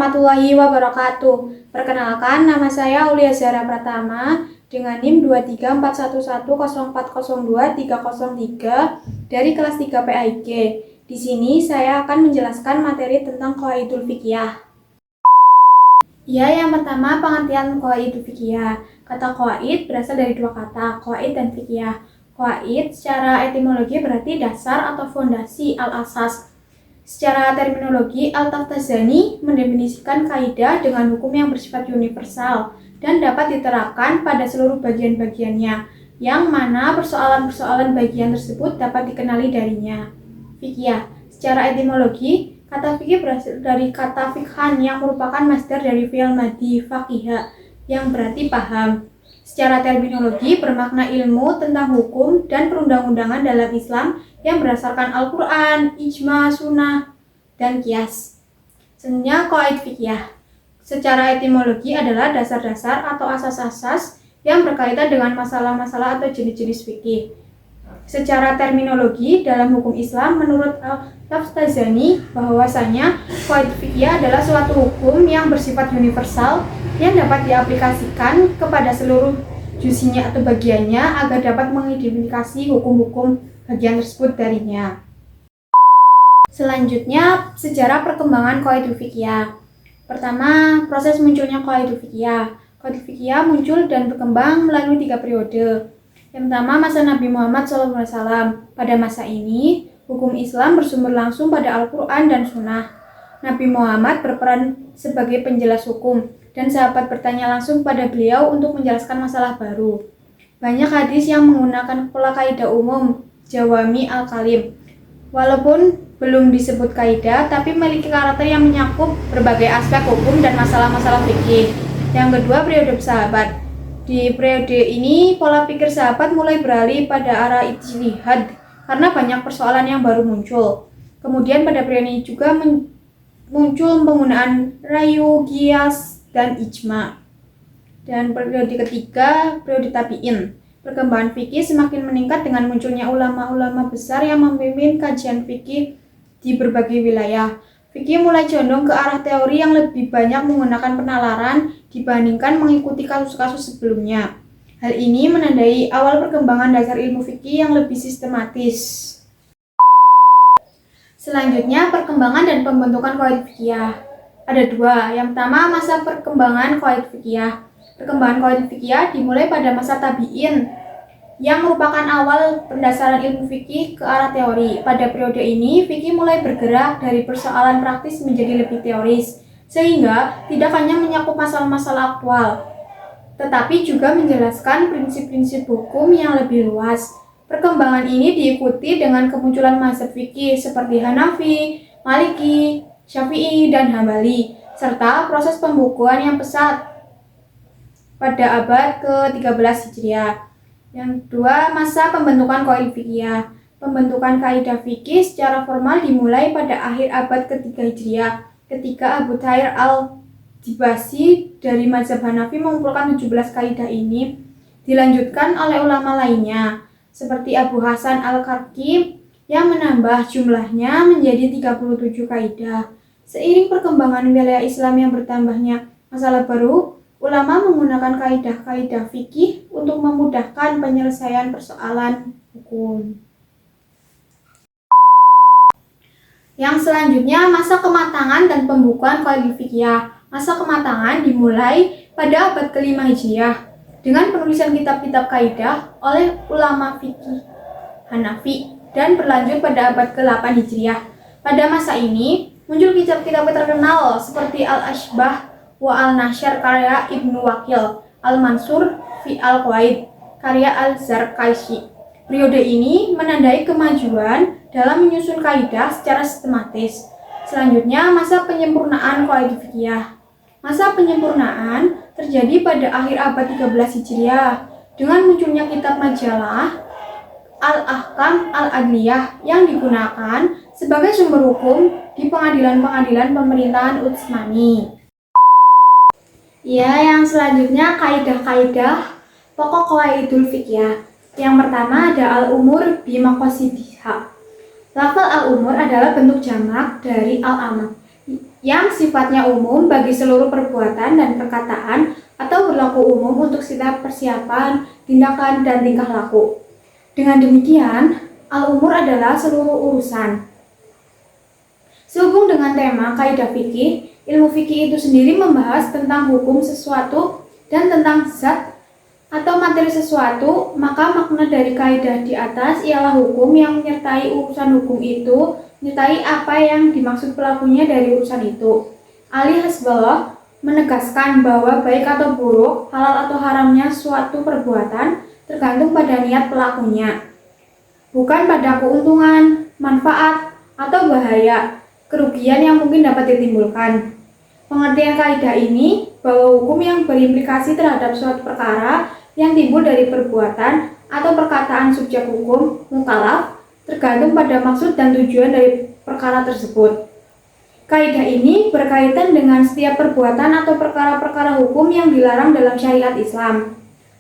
warahmatullahi wabarakatuh. Perkenalkan, nama saya Aulia Zara Pratama dengan NIM 2341104023003 dari kelas 3 PAIG. Di sini saya akan menjelaskan materi tentang Qawaidul Fiqhiyah. Yang pertama, pengertian Qawaidul Fiqhiyah. Kata qawaid berasal dari dua kata, qawaid dan fiqhiyah. Qawaid secara etimologi berarti dasar atau fondasi, al-asas. Secara terminologi, Al-Taftazani mendefinisikan kaidah dengan hukum yang bersifat universal dan dapat diterapkan pada seluruh bagian-bagiannya, yang mana persoalan-persoalan bagian tersebut dapat dikenali darinya. Fiqhiyah. Secara etimologi, kata fikih berasal dari kata fikhan yang merupakan masdar dari fi'il madhi faqiha yang berarti paham. Secara terminologi bermakna ilmu tentang hukum dan perundang-undangan dalam Islam yang berdasarkan Al-Quran, ijma, sunnah, dan qiyas. Selanjutnya, qawaid fiqhiyah. Secara etimologi adalah dasar-dasar atau asas-asas yang berkaitan dengan masalah-masalah atau jenis-jenis fikih. Secara terminologi dalam hukum Islam, menurut Al-Taftazani bahwasanya qawaid fiqhiyah adalah suatu hukum yang bersifat universal yang dapat diaplikasikan kepada seluruh juzinya atau bagiannya agar dapat mengidentifikasi hukum-hukum bagian tersebut darinya. Selanjutnya, sejarah perkembangan Qawaidul Fiqhiyah. Pertama, proses munculnya Qawaidul Fiqhiyah. Qawaidul Fiqhiyah muncul dan berkembang melalui 3 periode. Yang pertama, masa Nabi Muhammad SAW. Pada masa ini, hukum Islam bersumber langsung pada Al-Quran dan Sunnah. Nabi Muhammad berperan sebagai penjelas hukum, dan sahabat bertanya langsung pada beliau untuk menjelaskan masalah baru. Banyak hadis yang menggunakan pola kaidah umum, Jawami al-Kalim. Walaupun belum disebut kaidah, tapi memiliki karakter yang menyakup berbagai aspek hukum dan masalah-masalah fikih. Yang kedua, periode sahabat. Di periode ini, pola pikir sahabat mulai beralih pada arah ijtihad karena banyak persoalan yang baru muncul. Kemudian pada periode ini juga muncul penggunaan rayu, qiyas, dan ijma. Dan periode ketiga, periode tabi'in. Perkembangan fikih semakin meningkat dengan munculnya ulama-ulama besar yang memimpin kajian fikih di berbagai wilayah. Fikih mulai condong ke arah teori yang lebih banyak menggunakan penalaran dibandingkan mengikuti kasus-kasus sebelumnya. Hal ini menandai awal perkembangan dasar ilmu fikih yang lebih sistematis. Selanjutnya, perkembangan dan pembentukan qawaid fiqhiyah. Ada dua. Yang pertama, masa perkembangan qawaid fiqhiyah. Perkembangan qawaid fiqhiyah dimulai pada masa tabi'in, yang merupakan awal pendasaran ilmu fikih ke arah teori. Pada periode ini, fikih mulai bergerak dari persoalan praktis menjadi lebih teoris, sehingga tidak hanya menyakup masalah-masalah aktual, tetapi juga menjelaskan prinsip-prinsip hukum yang lebih luas. Perkembangan ini diikuti dengan kemunculan mazhab fikih seperti Hanafi, Maliki, Syafi'i, dan Hambali, serta proses pembukuan yang pesat pada abad ke-13 Hijriah. Yang kedua, masa pembentukan qawaid fiqhiyah. Pembentukan kaidah fikih secara formal dimulai pada akhir abad ke-3 Hijriah, ketika Abu Thair al-Dibasi dari mazhab Hanafi mengumpulkan 17 kaidah ini, dilanjutkan oleh ulama lainnya, seperti Abu Hasan al-Karki yang menambah jumlahnya menjadi 37 kaidah. Seiring perkembangan wilayah Islam yang bertambahnya masalah baru, ulama menggunakan kaidah-kaidah fikih untuk memudahkan penyelesaian persoalan hukum. Yang selanjutnya, masa kematangan dan pembukuan qawaid fiqhiyah. Masa kematangan dimulai pada abad ke-5 Hijriah dengan penulisan kitab-kitab kaidah oleh ulama fikih Hanafi dan berlanjut pada abad ke-8 Hijriah. Pada masa ini, muncul kitab-kitab terkenal seperti Al-Ashbah wa Al-Nasyr karya Ibnu Waqil, Al-Mansur fi Al-Qawaid karya Al-Zarkashi. Periode ini menandai kemajuan dalam menyusun kaidah secara sistematis. Selanjutnya, masa penyempurnaan qawaid fiqhiyah. Masa penyempurnaan terjadi pada akhir abad 13 Hijriah dengan munculnya kitab majalah Al-Ahkam Al-Adliyah yang digunakan sebagai sumber hukum di pengadilan-pengadilan pemerintahan Utsmani. Yang selanjutnya, kaidah-kaidah pokok qawaidul fiqhiyah. Yang pertama ada al-umur bi maqasidiha. Lafal al-umur adalah bentuk jamak dari al-amr, yang sifatnya umum bagi seluruh perbuatan dan perkataan atau berlaku umum untuk setiap persiapan, tindakan, dan tingkah laku. Dengan demikian, al-umur adalah seluruh urusan. Sehubung dengan tema kaidah fikih, ilmu fikih itu sendiri membahas tentang hukum sesuatu dan tentang zat atau materi sesuatu, maka makna dari kaidah di atas ialah hukum yang menyertai urusan hukum itu, menyertai apa yang dimaksud pelakunya dari urusan itu. Ali Hasballah menegaskan bahwa baik atau buruk, halal atau haramnya suatu perbuatan tergantung pada niat pelakunya, bukan pada keuntungan, manfaat, atau bahaya, kerugian yang mungkin dapat ditimbulkan. Pengertian kaidah ini bahwa hukum yang berimplikasi terhadap suatu perkara yang timbul dari perbuatan atau perkataan subjek hukum mukallaf tergantung pada maksud dan tujuan dari perkara tersebut. Kaidah ini berkaitan dengan setiap perbuatan atau perkara-perkara hukum yang dilarang dalam syariat Islam.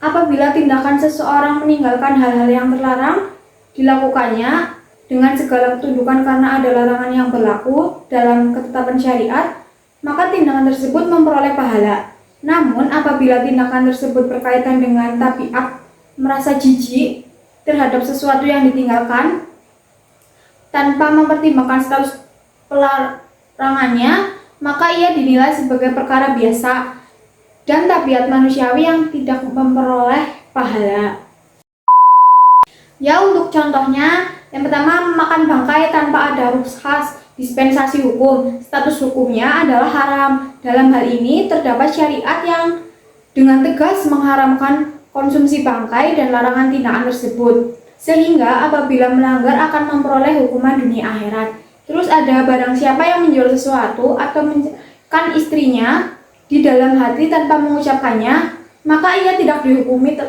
Apabila tindakan seseorang meninggalkan hal-hal yang terlarang dilakukannya dengan segala ketundukan karena ada larangan yang berlaku dalam ketetapan syariat, maka tindakan tersebut memperoleh pahala. Namun, apabila tindakan tersebut berkaitan dengan tabiat merasa jijik terhadap sesuatu yang ditinggalkan tanpa mempertimbangkan status pelarangannya, maka ia dinilai sebagai perkara biasa dan tabiat manusiawi yang tidak memperoleh pahala. Ya, untuk contohnya, yang pertama, memakan bangkai tanpa ada rukhsah dispensasi hukum, status hukumnya adalah haram. Dalam hal ini terdapat syariat yang dengan tegas mengharamkan konsumsi bangkai dan larangan tindakan tersebut, sehingga apabila melanggar akan memperoleh hukuman dunia akhirat. Terus ada barang siapa yang menjual sesuatu atau menjadikan istrinya di dalam hati tanpa mengucapkannya, maka ia tidak dihukumi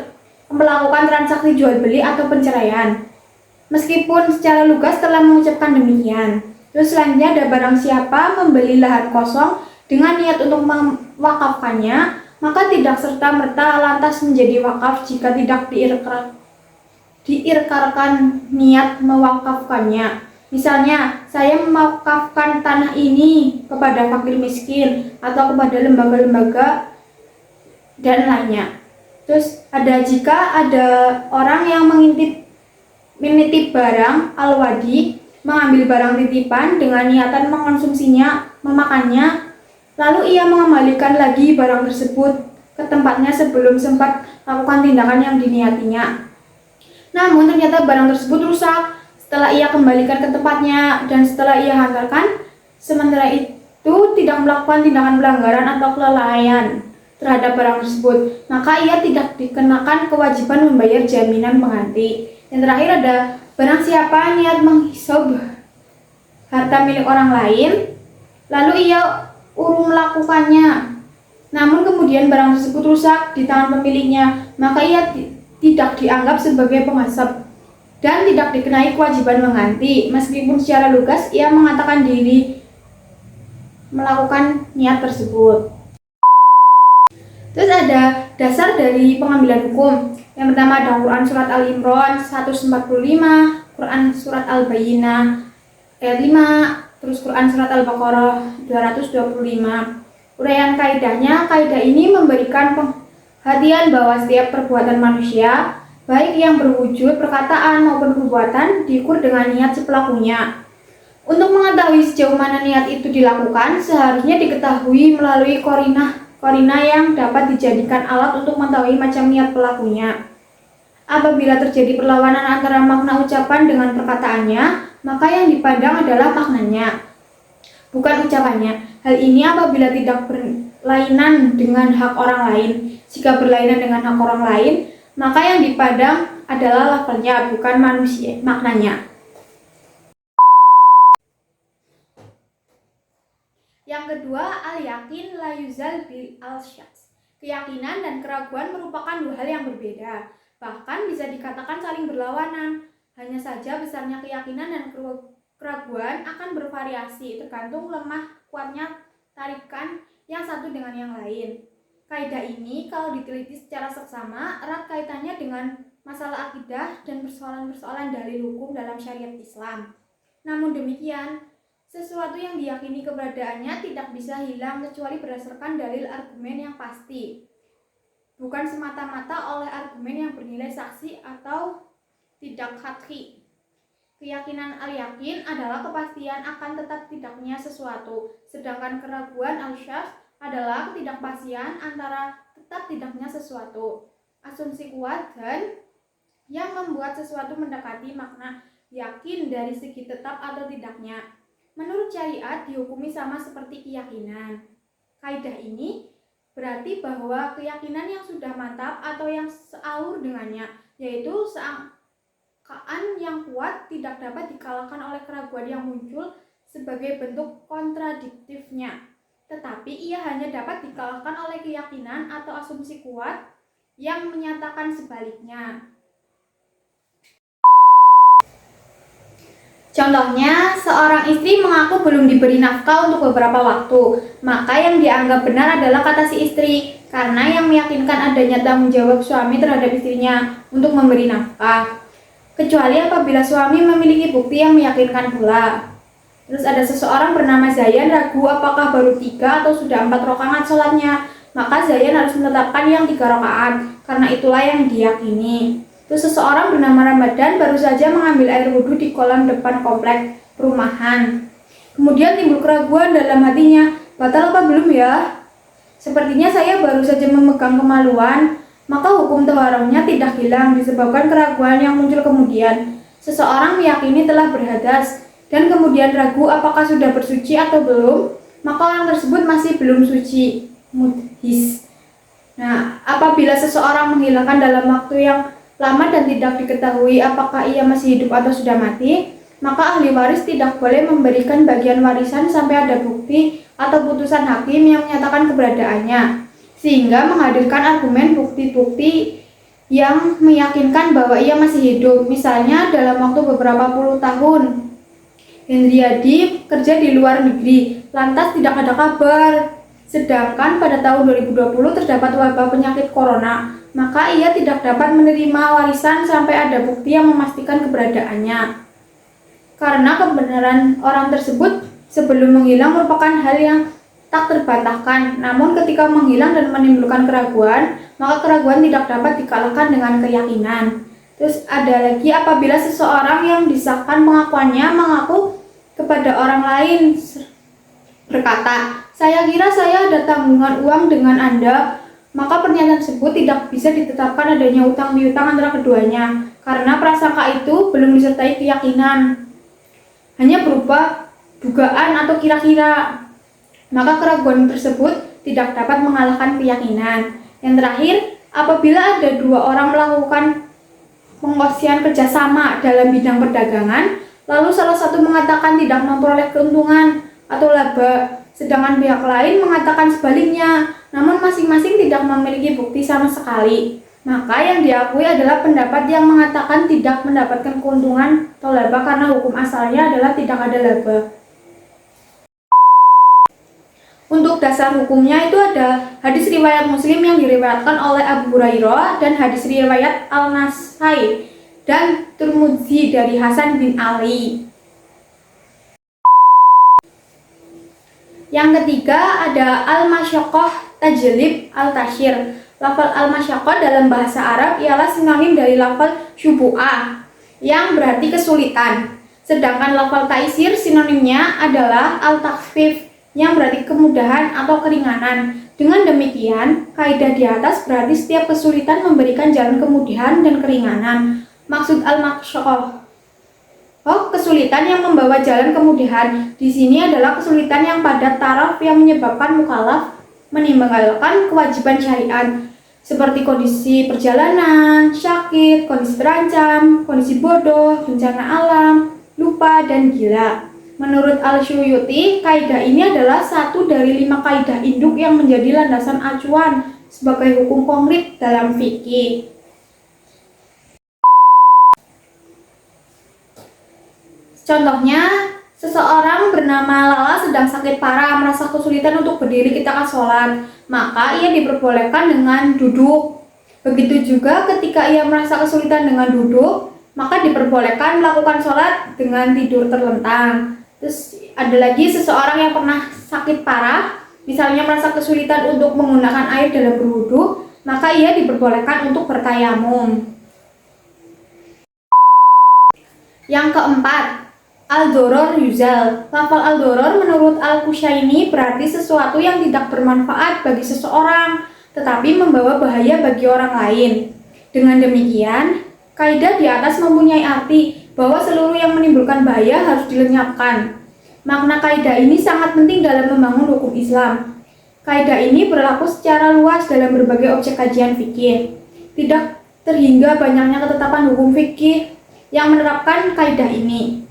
melakukan transaksi jual beli atau perceraian, meskipun secara lugas telah mengucapkan demikian. Terus selanjutnya ada barang siapa membeli lahan kosong dengan niat untuk mewakafkannya, maka tidak serta-merta lantas menjadi wakaf jika tidak diikrarkan niat mewakafkannya. Misalnya, saya mewakafkan tanah ini kepada fakir miskin atau kepada lembaga-lembaga dan lainnya. Terus ada jika ada orang yang menitip barang al-wadi, mengambil barang titipan dengan niatan mengonsumsinya, memakannya, lalu ia mengembalikan lagi barang tersebut ke tempatnya sebelum sempat melakukan tindakan yang diniatinya. Namun ternyata barang tersebut rusak setelah ia kembalikan ke tempatnya dan setelah ia hantarkan, sementara itu tidak melakukan tindakan pelanggaran atau kelalaian terhadap barang tersebut, maka ia tidak dikenakan kewajiban membayar jaminan pengganti. Yang terakhir ada barang siapa niat menghisab harta milik orang lain, lalu ia urung melakukannya, namun kemudian barang tersebut rusak di tangan pemiliknya, maka ia tidak dianggap sebagai penghisab dan tidak dikenai kewajiban mengganti, meskipun secara lugas ia mengatakan diri melakukan niat tersebut. Terus ada dasar dari pengambilan hukum. Yang pertama ada Quran Surat Al-Imran 145, Quran Surat Al-Bayyinah ayat 5, terus Quran Surat Al-Baqarah 225. Uraian kaidahnya, kaidah ini memberikan perhatian bahwa setiap perbuatan manusia, baik yang berwujud perkataan maupun perbuatan, diukur dengan niat si pelakunya. Untuk mengetahui sejauh mana niat itu dilakukan, seharusnya diketahui melalui korina yang dapat dijadikan alat untuk mengetahui macam niat pelakunya. Apabila terjadi perlawanan antara makna ucapan dengan perkataannya, maka yang dipandang adalah maknanya, bukan ucapannya. Hal ini apabila tidak berlainan dengan hak orang lain. Jika berlainan dengan hak orang lain, maka yang dipandang adalah lafalnya, bukan maknanya. Yang kedua, al-yakin la yuzal bil al-syaks. Keyakinan dan keraguan merupakan dua hal yang berbeda, bahkan bisa dikatakan saling berlawanan. Hanya saja besarnya keyakinan dan keraguan akan bervariasi tergantung lemah kuatnya tarikan yang satu dengan yang lain. Kaidah ini kalau diteliti secara seksama erat kaitannya dengan masalah akidah dan persoalan-persoalan dalil hukum dalam syariat Islam. Namun demikian, Sesuatu yang diyakini keberadaannya tidak bisa hilang kecuali berdasarkan dalil argumen yang pasti, bukan semata-mata oleh argumen yang bernilai saksi atau tidak qat'i. Keyakinan al-yakin adalah kepastian akan tetap tidaknya sesuatu, sedangkan keraguan al-syakk adalah ketidakpastian antara tetap tidaknya sesuatu. Asumsi kuat dan yang membuat sesuatu mendekati makna yakin dari segi tetap atau tidaknya. Menurut syariat dihukumi sama seperti keyakinan. Kaidah ini berarti bahwa keyakinan yang sudah mantap atau yang sealur dengannya, yaitu sangkaan yang kuat, tidak dapat dikalahkan oleh keraguan yang muncul sebagai bentuk kontradiktifnya. Tetapi ia hanya dapat dikalahkan oleh keyakinan atau asumsi kuat yang menyatakan sebaliknya. Contohnya, seorang istri mengaku belum diberi nafkah untuk beberapa waktu, maka yang dianggap benar adalah kata si istri, karena yang meyakinkan adanya tanggung jawab suami terhadap istrinya untuk memberi nafkah. Kecuali apabila suami memiliki bukti yang meyakinkan pula. Terus ada seseorang bernama Zayan ragu apakah baru 3 atau sudah 4 rakaat sholatnya, maka Zayan harus menetapkan yang 3 rakaat, karena itulah yang diyakini. Terus seseorang bernama Ramadan baru saja mengambil air wudhu di kolam depan komplek perumahan. Kemudian timbul keraguan dalam hatinya, batal apa belum ya? Sepertinya saya baru saja memegang kemaluan, maka hukum taharahnya tidak hilang disebabkan keraguan yang muncul kemudian. Seseorang meyakini telah berhadas dan kemudian ragu apakah sudah bersuci atau belum, maka orang tersebut masih belum suci. Mudhis. Nah, apabila seseorang menghilangkan dalam waktu yang lama dan tidak diketahui apakah ia masih hidup atau sudah mati, maka ahli waris tidak boleh memberikan bagian warisan sampai ada bukti atau putusan hakim yang menyatakan keberadaannya, sehingga menghadirkan argumen bukti-bukti yang meyakinkan bahwa ia masih hidup. Misalnya dalam waktu beberapa puluh tahun Hendriadi kerja di luar negeri, lantas tidak ada kabar, sedangkan pada tahun 2020 terdapat wabah penyakit corona, maka ia tidak dapat menerima warisan sampai ada bukti yang memastikan keberadaannya. Karena kebenaran orang tersebut sebelum menghilang merupakan hal yang tak terbantahkan, namun ketika menghilang dan menimbulkan keraguan, maka keraguan tidak dapat dikalahkan dengan keyakinan. Terus ada lagi apabila seseorang yang disahkan pengakuannya mengaku kepada orang lain berkata, "Saya kira saya ada tanggungan uang dengan Anda," maka pernyataan tersebut tidak bisa ditetapkan adanya utang piutang antara keduanya, karena prasangka itu belum disertai keyakinan, hanya berupa dugaan atau kira-kira. Maka keraguan tersebut tidak dapat mengalahkan keyakinan. Yang terakhir, apabila ada 2 orang melakukan pengkongsian kerjasama dalam bidang perdagangan, lalu salah satu mengatakan tidak memperoleh keuntungan atau laba, sedangkan pihak lain mengatakan sebaliknya, namun masing-masing tidak memiliki bukti sama sekali, maka yang diakui adalah pendapat yang mengatakan tidak mendapatkan keuntungan atau laba karena hukum asalnya adalah tidak ada laba. Untuk dasar hukumnya itu ada hadis riwayat Muslim yang diriwayatkan oleh Abu Hurairah dan hadis riwayat Al-Nasai dan Tirmidzi dari Hasan bin Ali. Yang ketiga ada al-masyaqqah tajlib al-tashir. Lafal al-masyaqqah dalam bahasa Arab ialah sinonim dari lafal syubu'ah yang berarti kesulitan. Sedangkan lafal taisir sinonimnya adalah al-takhfif yang berarti kemudahan atau keringanan. Dengan demikian, kaidah di atas berarti setiap kesulitan memberikan jalan kemudahan dan keringanan. Maksud al-masyaqqah kesulitan yang membawa jalan kemudahan di sini adalah kesulitan yang pada taraf yang menyebabkan mukallaf meninggalkan kewajiban syariat, seperti kondisi perjalanan, sakit, kondisi terancam, kondisi bodoh, bencana alam, lupa, dan gila. Menurut Al-Syuyuti, kaidah ini adalah satu dari 5 kaidah induk yang menjadi landasan acuan sebagai hukum konkret dalam fikih. Contohnya, seseorang bernama Lala sedang sakit parah, merasa kesulitan untuk berdiri ketika sholat, maka ia diperbolehkan dengan duduk. Begitu juga ketika ia merasa kesulitan dengan duduk, maka diperbolehkan melakukan sholat dengan tidur terlentang. Terus ada lagi seseorang yang pernah sakit parah, misalnya merasa kesulitan untuk menggunakan air dalam berwudu, maka ia diperbolehkan untuk bertayamum. Yang keempat, al-doror yuzal. Lafal al-doror menurut Al-Kushaini berarti sesuatu yang tidak bermanfaat bagi seseorang, tetapi membawa bahaya bagi orang lain. Dengan demikian, kaidah di atas mempunyai arti bahwa seluruh yang menimbulkan bahaya harus dilenyapkan. Makna kaidah ini sangat penting dalam membangun hukum Islam. Kaidah ini berlaku secara luas dalam berbagai objek kajian fikih. Tidak terhingga banyaknya ketetapan hukum fikih yang menerapkan kaidah ini,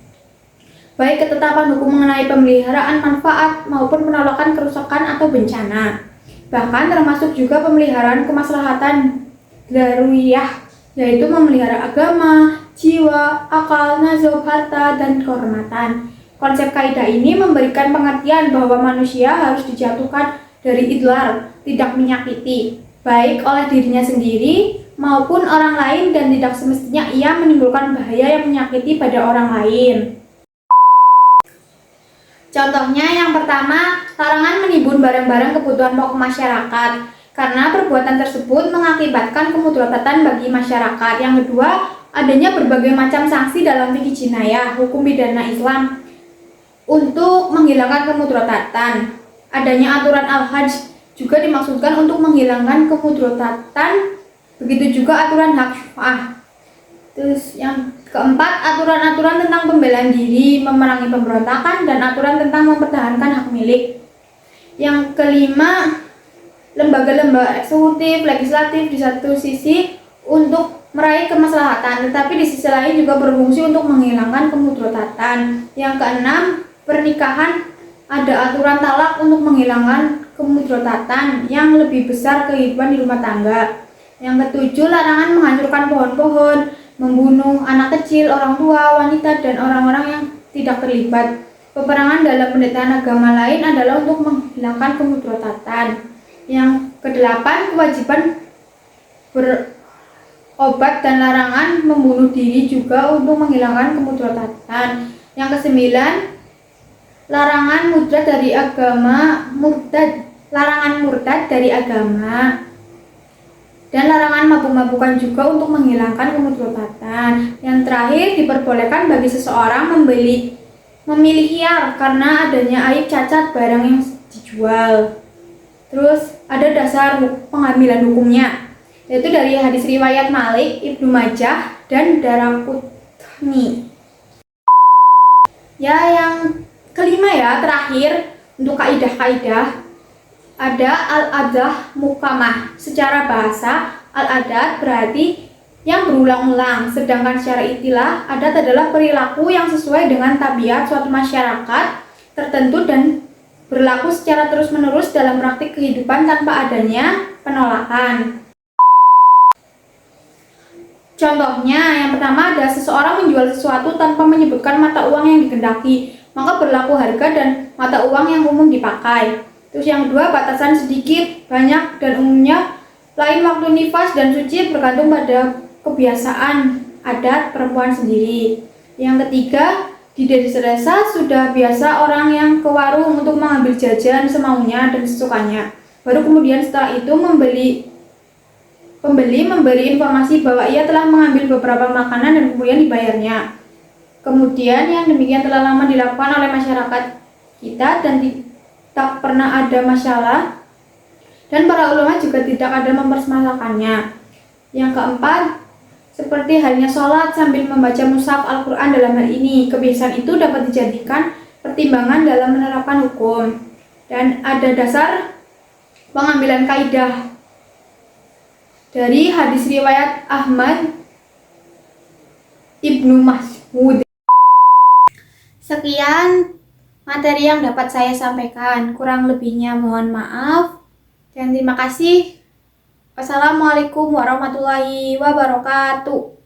baik ketetapan hukum mengenai pemeliharaan manfaat maupun penolakan kerusakan atau bencana, bahkan termasuk juga pemeliharaan kemaslahatan daruriyah, yaitu memelihara agama, jiwa, akal, nazab, harta, dan kehormatan. Konsep kaidah ini memberikan pengertian bahwa manusia harus dijatuhkan dari idlar, tidak menyakiti, baik oleh dirinya sendiri maupun orang lain, dan tidak semestinya ia menimbulkan bahaya yang menyakiti pada orang lain. Contohnya yang pertama, larangan menimbun barang-barang kebutuhan pokok masyarakat, karena perbuatan tersebut mengakibatkan kemudaratan bagi masyarakat. Yang kedua, adanya berbagai macam sanksi dalam fikih jinayah, hukum pidana Islam, untuk menghilangkan kemudaratan. Adanya aturan al-hajj juga dimaksudkan untuk menghilangkan kemudaratan. Begitu juga aturan hak syuf'ah. Terus yang keempat, aturan-aturan tentang pembelaan diri, memerangi pemberontakan, dan aturan tentang mempertahankan hak milik. Yang kelima, lembaga-lembaga eksekutif, legislatif di satu sisi untuk meraih kemaslahatan, tetapi di sisi lain juga berfungsi untuk menghilangkan kemudaratan. Yang keenam, pernikahan, ada aturan talak untuk menghilangkan kemudaratan yang lebih besar kehidupan di rumah tangga. Yang ketujuh, larangan menghancurkan pohon-pohon, membunuh anak kecil, orang tua, wanita, dan orang-orang yang tidak terlibat. Peperangan dalam pendekatan agama lain adalah untuk menghilangkan kemudaratan. Yang kedelapan, kewajiban berobat dan larangan membunuh diri juga untuk menghilangkan kemudaratan. Yang kesembilan, larangan murtad dari agama, larangan murtad dari agama. Dan larangan mabuk-mabukan juga untuk menghilangkan kemudaratan. Yang terakhir, diperbolehkan bagi seseorang memilih khiyar karena adanya aib cacat barang yang dijual. Terus ada dasar pengambilan hukumnya, yaitu dari hadis riwayat Malik, Ibnu Majah, dan Daraqutni. Ya, yang kelima ya, terakhir untuk kaidah-kaidah, ada al-adah mukamah. Secara bahasa, al-adat berarti yang berulang-ulang, sedangkan secara istilah adat adalah perilaku yang sesuai dengan tabiat suatu masyarakat tertentu dan berlaku secara terus-menerus dalam praktik kehidupan tanpa adanya penolakan. Contohnya, yang pertama ada seseorang menjual sesuatu tanpa menyebutkan mata uang yang dikehendaki, maka berlaku harga dan mata uang yang umum dipakai. Terus yang kedua, batasan sedikit, banyak, dan umumnya lain waktu nifas dan suci bergantung pada kebiasaan adat perempuan sendiri. Yang ketiga, di desa sudah biasa orang yang ke warung untuk mengambil jajan semaunya dan sesukanya. Baru kemudian setelah itu pembeli memberi informasi bahwa ia telah mengambil beberapa makanan dan kemudian dibayarnya. Kemudian yang demikian telah lama dilakukan oleh masyarakat kita dan tak pernah ada masalah, dan para ulama juga tidak ada mempermasalahkannya. Yang keempat, seperti halnya sholat sambil membaca mushaf Al-Quran dalam hal ini, kebiasaan itu dapat dijadikan pertimbangan dalam menerapkan hukum. Dan ada dasar pengambilan kaidah dari hadis riwayat Ahmad Ibnu Mas'ud. Sekian materi yang dapat saya sampaikan, kurang lebihnya mohon maaf dan terima kasih. Wassalamualaikum warahmatullahi wabarakatuh.